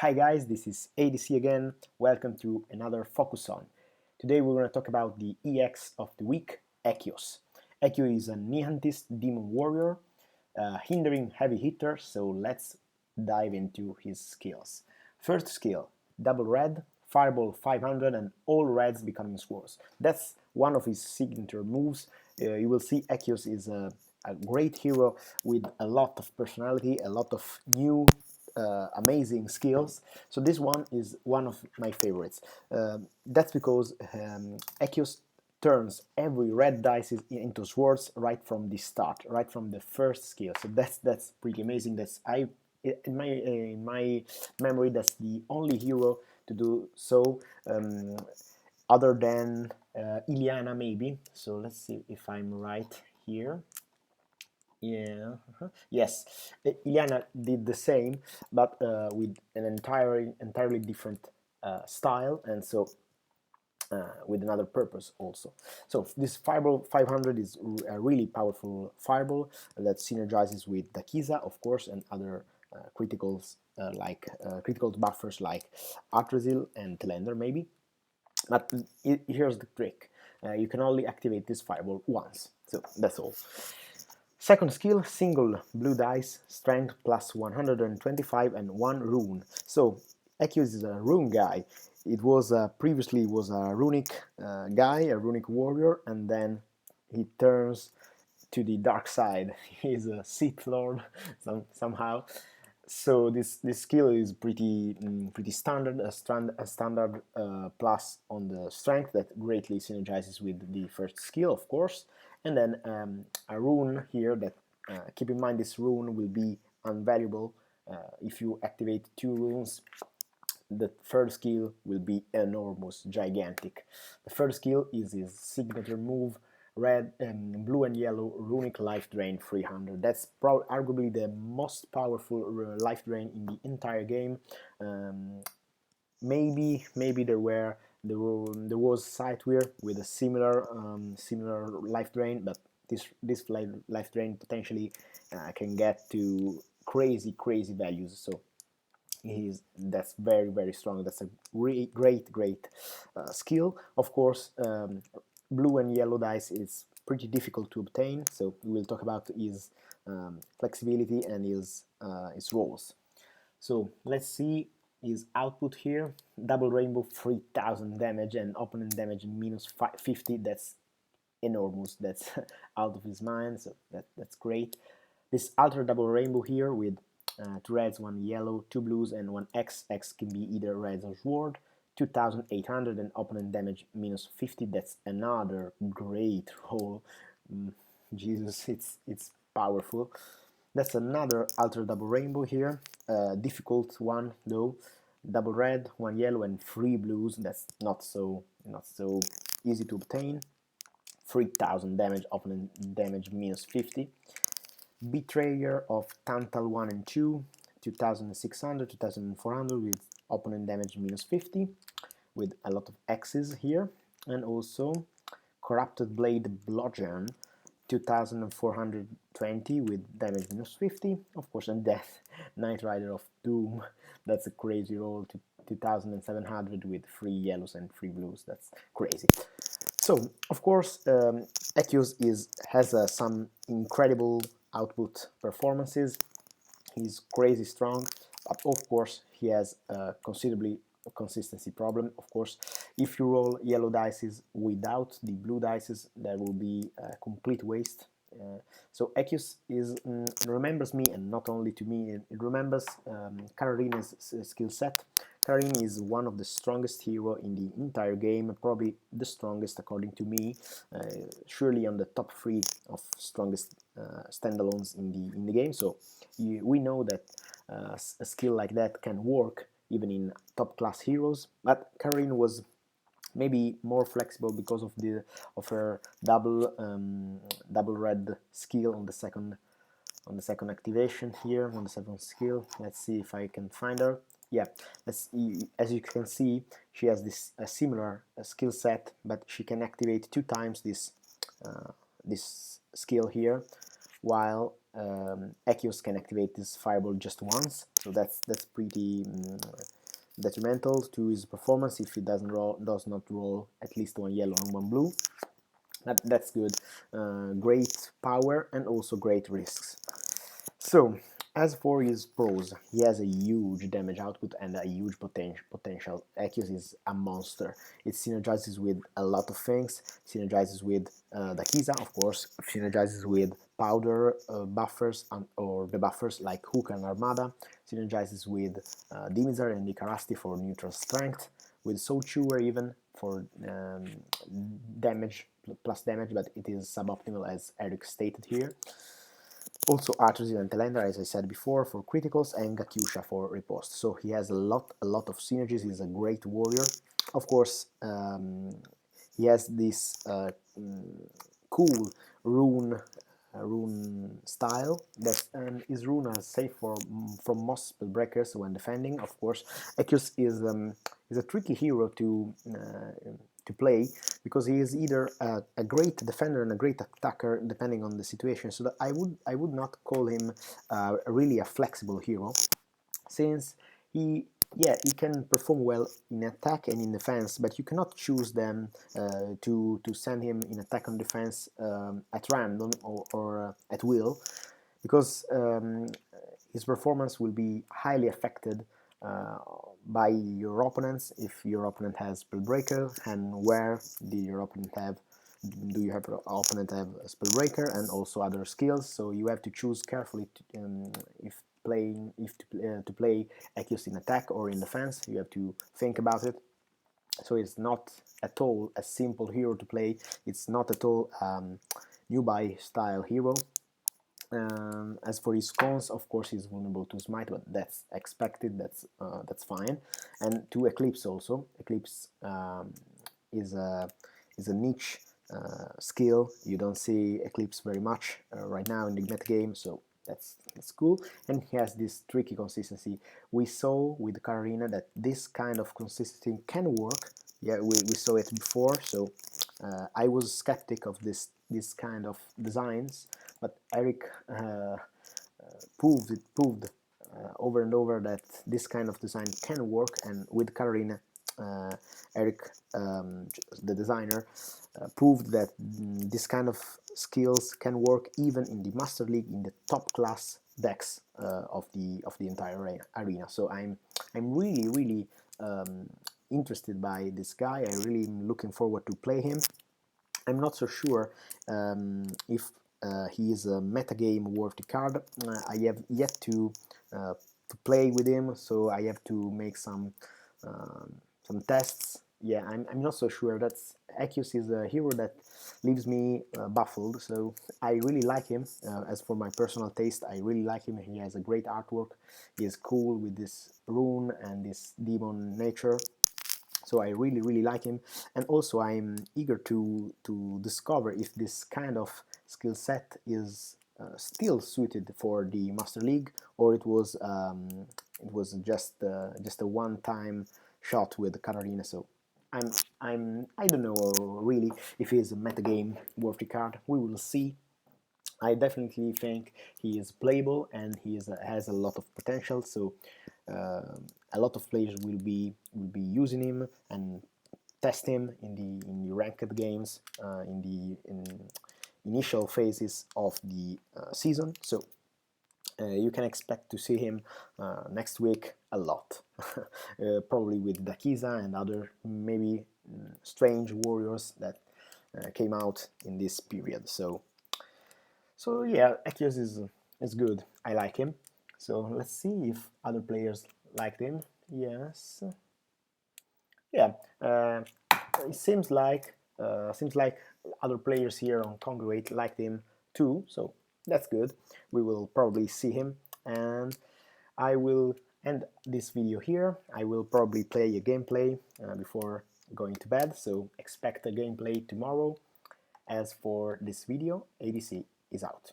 Hi guys, this is ADC again. Welcome to another Focus On. Today we're going to talk about the EX of the week, Echios. Echios is a Nihantist demon warrior, hindering heavy hitters, so let's dive into his skills. First skill, double red, fireball 500 and all reds becoming swords. That's one of his signature moves. You will see Echios is a great hero with a lot of personality, a lot of new amazing skills. So this one is one of my favorites. That's because Echios turns every red dice into swords right from the start, right from the first skill. So that's pretty amazing. In my memory, that's the only hero to do so, other than Iliana maybe. So let's see if I'm right here. Yeah. Yes, Iliana did the same, but with an entirely different style, and so with another purpose also. So this Fireball 500 is a really powerful Fireball that synergizes with Dakiza, of course, and other criticals like critical buffers like Atrazil and Telender maybe. But here's the trick: you can only activate this Fireball once, so that's all. Second skill, single blue dice, strength plus 125 and 1 rune. So Echios is a rune guy. It was previously was a runic guy, a runic warrior, and then he turns to the dark side. He's a Sith Lord somehow. So this skill is pretty standard, a standard plus on the strength that greatly synergizes with the first skill, of course, and then a rune here that keep in mind this rune will be invaluable if you activate 2 runes. The third skill will be enormous, gigantic. The third skill is his signature move, red, blue and yellow runic life drain 300. That's arguably the most powerful life drain in the entire game. Maybe there was Sightweir with a similar life drain, but this life drain potentially can get to crazy values. So that's very strong. That's a great skill. Of course, blue and yellow dice is pretty difficult to obtain, so we will talk about his flexibility and his rolls. So let's see his output here. Double rainbow 3000 damage and opponent damage minus 50. That's enormous. That's out of his mind. So that's great. This ultra double rainbow here with 2 reds, 1 yellow, 2 blues, and 1 X. X can be either reds or sword. 2800 and opponent damage minus 50. That's another great roll. Jesus, it's powerful. That's another ultra double rainbow here. Difficult one though. Double red, 1 yellow, and 3 blues. That's not so easy to obtain. 3000 damage, opponent damage minus 50. Betrayer of Tantal 1 and 2, 2600, 2400 with opponent damage minus 50, with a lot of X's here. And also Corrupted Blade Bludgeon, 2420 with damage minus 50, of course, and Death Knight Rider of Doom. That's a crazy roll, 2700 with 3 yellows and 3 blues. That's crazy. So, of course, Echios has some incredible output performances. He's crazy strong, but of course he has considerably a consistency problem. Of course, if you roll yellow dice without the blue dice, that will be a complete waste. So Echios remembers me, and not only to me, it remembers Kararina's skill set. Karin is one of the strongest hero in the entire game, probably the strongest according to me, surely on the top 3 of strongest standalones in the game. So we know that a skill like that can work even in top class heroes, but Karin was maybe more flexible because of her double red skill on the second activation here, on the second skill. Let's see if I can find her. Yeah, as you can see, she has this similar skill set, but she can activate 2 times this skill here, while Echios can activate this fireball just once, so that's pretty detrimental to his performance if he does not roll at least one yellow and one blue. That's good. Great power and also great risks. So, as for his pros, he has a huge damage output and a huge potential. Echios is a monster. It synergizes with a lot of things. Synergizes with the Kiza, of course. Synergizes with powder buffers or the buffers like Hook and Armada. Synergizes with Dimizar and Icarasti for neutral strength. With Soul Chewer even for damage, plus damage, but it is suboptimal as Eric stated here. Also Arthur's and Telendra, as I said before, for criticals, and Gakusha for riposte. So he has a lot of synergies. He's a great warrior. Of course, he has this cool rune style that his rune are safe from most spell breakers when defending. Of course, Echios is a tricky hero to play because he is either a great defender and a great attacker depending on the situation. So that I would not call him really a flexible hero, since he can perform well in attack and in defense, but you cannot choose them to send him in attack and defense at random or at will, because his performance will be highly affected by your opponents. If your opponent has Spellbreaker, and where do your opponent have a Spellbreaker and also other skills. So you have to choose carefully if to play Echios in attack or in defense. You have to think about it. So it's not at all a simple hero to play. It's not at all newbie style hero. As for his cons, of course he's vulnerable to smite, but that's expected. That's fine. And to Eclipse also. Eclipse is a niche skill. You don't see Eclipse very much right now in the meta game, so that's cool. And he has this tricky consistency. We saw with Karina that this kind of consistency can work. Yeah, we saw it before, so I was skeptic of this kind of designs, but Eric proved over and over that this kind of design can work. And with Karina, Eric, the designer, proved that this kind of skills can work even in the Master League, in the top class decks of the entire arena. So I'm really interested by this guy. I really am looking forward to play him. I'm not so sure if he is a metagame worthy card. I have yet to play with him, so I have to make some tests. Yeah, I'm not so sure. Echios is a hero that leaves me baffled, so I really like him. As for my personal taste, I really like him. He has a great artwork. He is cool with this rune and this demon nature. So I really like him, and also I'm eager to discover if this kind of skill set is still suited for the Master League, or it was just a one-time shot with Katarina. So I don't know really if he is a metagame worthy card. We will see. I definitely think he is playable and he has a lot of potential. So a lot of players will be using him and test him in the ranked games in the initial phases of the season. So you can expect to see him next week a lot, probably with Dakiza and other maybe strange warriors that came out in this period. So yeah, Echios is good. I like him. So let's see if other players liked him. Yes. Yeah. It seems like other players here on Congregate liked him too. So that's good. We will probably see him, and I will end this video here. I will probably play a gameplay before going to bed. So expect a gameplay tomorrow. As for this video, ADC is out.